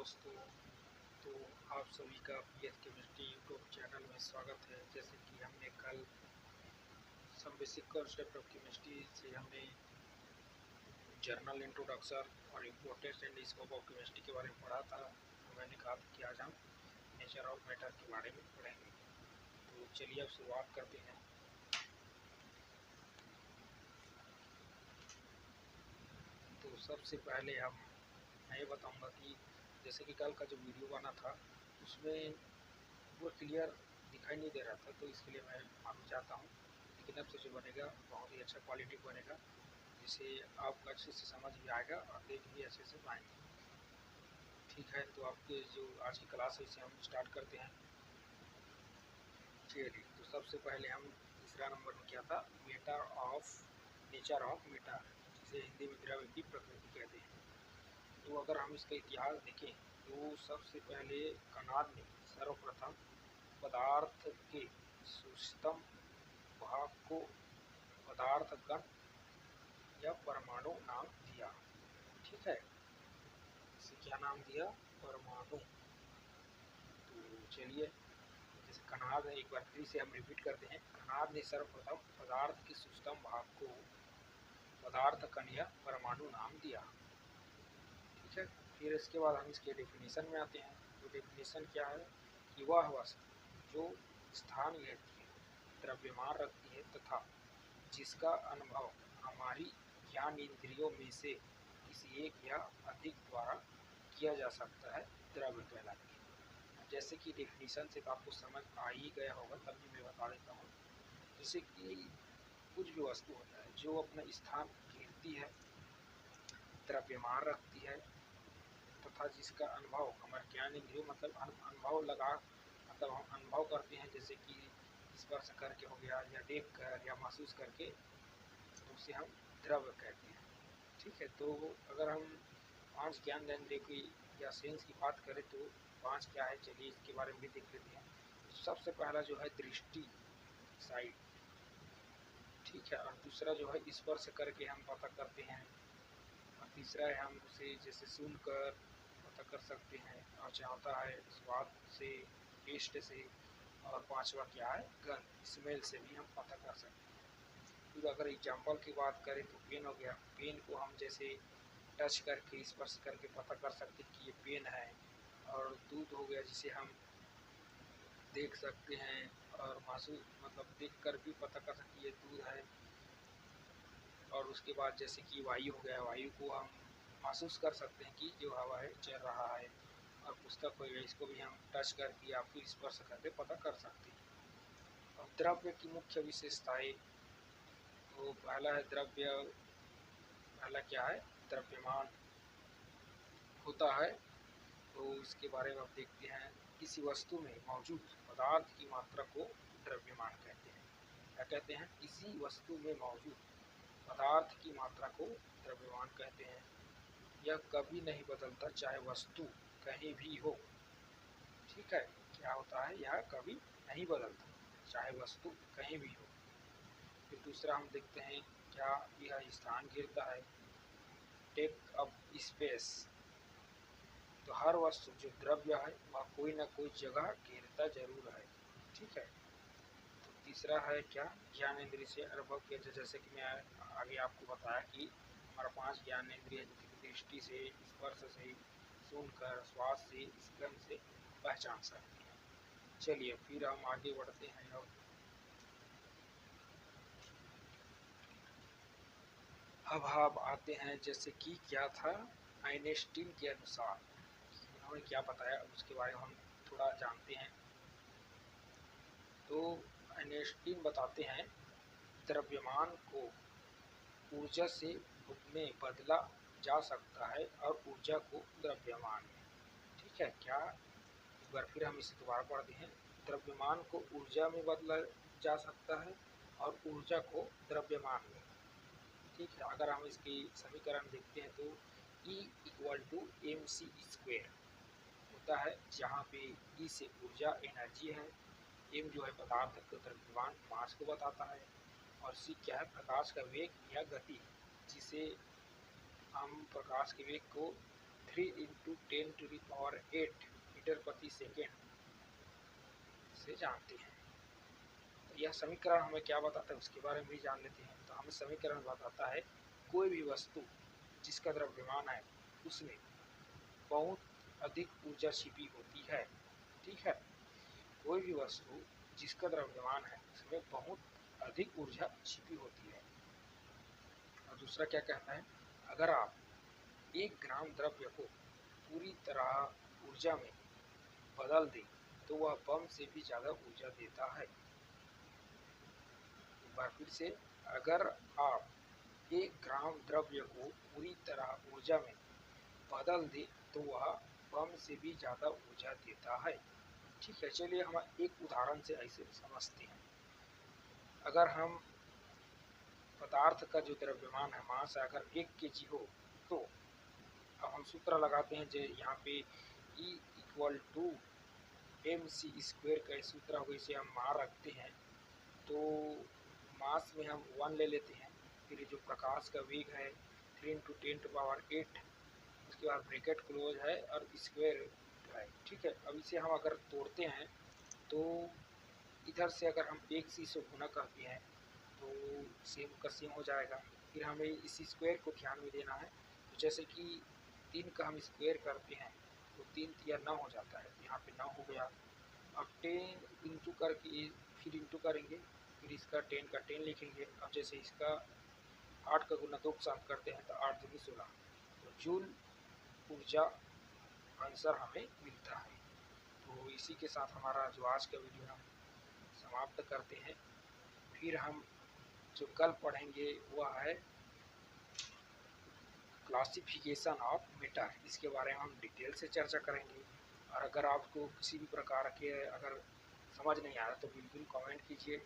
दोस्तों, तो आप सभी का पीएच केमिस्ट्री यूट्यूब चैनल में स्वागत है। जैसे कि हमने कल some basic concept of chemistry से हमने जर्नल इंट्रोडक्शन और importance and scope of chemistry के बारे में पढ़ा था। तो मैंने कहा था कि आज हम नेचर ऑफ मैटर के बारे में पढ़ेंगे। तो चलिए अब शुरुआत करते हैं। तो सबसे पहले मैं ये बताऊंगा कि जैसे कि कल का जो वीडियो बना था उसमें वो क्लियर दिखाई नहीं दे रहा था, तो इसके लिए मैं माफ़ी चाहता हूँ। लेकिन अब से जो बनेगा बहुत ही अच्छा क्वालिटी बनेगा, जिसे आपको अच्छे से समझ भी आएगा और देख भी अच्छे से पाएंगे। ठीक है, तो आपके जो आज की क्लास है इसे हम स्टार्ट करते हैं। चलिए, तो सबसे पहले हम तीसरा नंबर में क्या था, नेचर ऑफ मैटर, जिसे हिंदी में द्रव्य की प्रकृति कहते हैं। तो अगर हम इसका इतिहास देखें तो सबसे पहले कनाद ने सर्वप्रथम पदार्थ के सूक्ष्मतम भाग को पदार्थ कण या परमाणु नाम दिया। ठीक है, इसे क्या नाम दिया, परमाणु। तो चलिए, जैसे कनाद है, एक बार फिर से हम रिपीट करते हैं। कनाद ने सर्वप्रथम पदार्थ के सूक्ष्मतम भाग को पदार्थ कण या परमाणु नाम दिया। ठीक है, फिर इसके बाद हम इसके डेफिनेशन में आते हैं। तो डेफिनेशन क्या है कि वह वस्तु जो स्थान लेती है, द्रव्यमान रखती है तथा जिसका अनुभव हमारी ज्ञान इंद्रियों में से किसी एक या अधिक द्वारा किया जा सकता है, द्रव्य कहलाती है। जैसे कि डेफिनेशन से तो आपको समझ आ ही गया होगा, तभी मैं बता देता हूँ। जैसे कि कुछ भी वस्तु होता है जो अपना स्थान घेरती है, द्रव्यमान रखती है तथा जिसका अनुभव हमारे ज्ञान इंद्रियों मतलब अनुभव लगा, मतलब हम अनुभव करते हैं, जैसे कि स्पर्श करके हो गया या देख कर या महसूस करके, तो उसे हम द्रव्य कहते हैं। ठीक है, तो अगर हम 5 ज्ञान इंद्रिय की या सेंस की बात करें तो 5 क्या है, चलिए इसके बारे में भी देख लेते हैं। सबसे पहला जो है दृष्टि, साइड। ठीक है, और दूसरा जो है स्पर्श करके हम पता करते हैं, और तीसरा है हम उसे जैसे सुनकर पता कर सकते हैं, और चौथा है स्वाद से, टेस्ट से, और पांचवा क्या है, गंध, स्मेल से भी हम पता कर सकते हैं। फिर अगर एग्जाम्पल की बात करें तो पेन हो गया। पेन को हम जैसे टच करके, स्पर्श करके पता कर सकते हैं कि ये पेन है। और दूध हो गया जिसे हम देख सकते हैं और महसूस मतलब देख कर भी पता कर सकते हैं ये दूध है। और उसके बाद जैसे कि वायु हो गया, वायु को हम महसूस कर सकते हैं कि जो हवा है चल रहा है। और पुस्तक हो गया, इसको भी हम टच करके या फिर स्पर्श करके पता कर सकते हैं। और द्रव्य की मुख्य विशेषताएं, तो पहला है द्रव्य, पहला क्या है, द्रव्यमान होता है। तो इसके बारे में आप देखते हैं, किसी वस्तु में मौजूद पदार्थ की मात्रा को द्रव्यमान कहते हैं। क्या कहते हैं, किसी वस्तु में मौजूद पदार्थ की मात्रा को द्रव्यमान कहते हैं। यह कभी नहीं बदलता, चाहे वस्तु कहीं भी हो। ठीक है, क्या होता है, यह कभी नहीं बदलता चाहे वस्तु कहीं भी हो। फिर दूसरा हम देखते हैं, क्या यह स्थान घेरता है, टेक अप स्पेस। तो हर वस्तु जो द्रव्य है वह कोई ना कोई जगह घेरता जरूर है। ठीक है, तो तीसरा है क्या, ज्ञान इंद्रिय से अनुभव किया। जैसे कि मैं आगे आपको बताया कि हमारा 5 ज्ञान इंद्रिय, जैसे कि दृष्टि से, स्पर्श से, सुनकर, स्वाद से, गंध से पहचान सकते हैं। चलिए फिर हम आगे बढ़ते हैं। अब आप आते हैं, जैसे कि क्या था, आइंस्टीन के अनुसार उन्होंने क्या बताया उसके बारे में हम थोड़ा जानते हैं। तो आइंस्टीन बताते हैं, द्रव्यमान को ऊर्जा से में बदला जा सकता है और ऊर्जा को द्रव्यमान में। ठीक है, क्या, एक बार फिर हम इसे दोबारा पढ़ते हैं। द्रव्यमान को ऊर्जा में बदला जा सकता है और ऊर्जा को द्रव्यमान में। ठीक है, अगर हम इसकी समीकरण देखते हैं तो E = mc² होता है, जहाँ पे E से ऊर्जा, एनर्जी है, m जो है पदार्थ का द्रव्यमान, मास को बताता है, और c क्या है, प्रकाश का वेग या गति, जिसे हम प्रकाश के वेग को 3 × 10⁸ मीटर प्रति सेकेंड से जानते हैं। यह समीकरण हमें क्या बताता है उसके बारे में भी जान लेते हैं। तो हमें समीकरण बताता है कोई भी वस्तु जिसका द्रव्यमान है उसमें बहुत अधिक ऊर्जा छिपी होती है। ठीक है, कोई भी वस्तु जिसका द्रव्यमान है उसमें बहुत अधिक ऊर्जा छिपी होती है। और दूसरा क्या कहता है, अगर आप 1 ग्राम द्रव्य को पूरी तरह ऊर्जा में बदल दें तो वह बम से भी ज़्यादा ऊर्जा देता है। एक बार फिर से, अगर आप 1 ग्राम द्रव्य को पूरी तरह ऊर्जा में बदल दें तो वह बम से भी ज़्यादा ऊर्जा देता है। ठीक है, चलिए हम एक उदाहरण से ऐसे समझते हैं। अगर हम पदार्थ का जो द्रव्यमान है मास अगर 1 kg हो तो अब हम सूत्र लगाते हैं जो यहाँ पे E = mc² का सूत्र हो, इसे हम मान रखते हैं। तो मास में हम 1 ले लेते हैं, फिर जो प्रकाश का वेग है 3 × 10⁸, उसके बाद ब्रैकेट क्लोज है और स्क्वायर है। ठीक है, अब इसे हम अगर तोड़ते हैं तो इधर से अगर हम 1 से गुना करते हैं तो सेम का सेम हो जाएगा। फिर हमें इस स्क्वायर को ध्यान में देना है। तो जैसे कि 3 का हम स्क्वायर करते हैं तो 3 या 9 हो जाता है, यहाँ पे 9 हो गया। अब 10 इंटू करके फिर इंटू करेंगे, फिर इसका 10 का 10 लिखेंगे। अब जैसे इसका 8 का गुना 2 के साथ करते हैं तो 8 दूनी 16, तो जूल ऊर्जा आंसर हमें मिलता है। तो इसी के साथ हमारा जो आज का वीडियो हम समाप्त करते हैं। फिर हम जो कल पढ़ेंगे वह है क्लासिफिकेशन ऑफ मैटर, इसके बारे में हम डिटेल से चर्चा करेंगे। और अगर आपको किसी भी प्रकार के अगर समझ नहीं आ रहा तो बिल्कुल कमेंट कीजिए।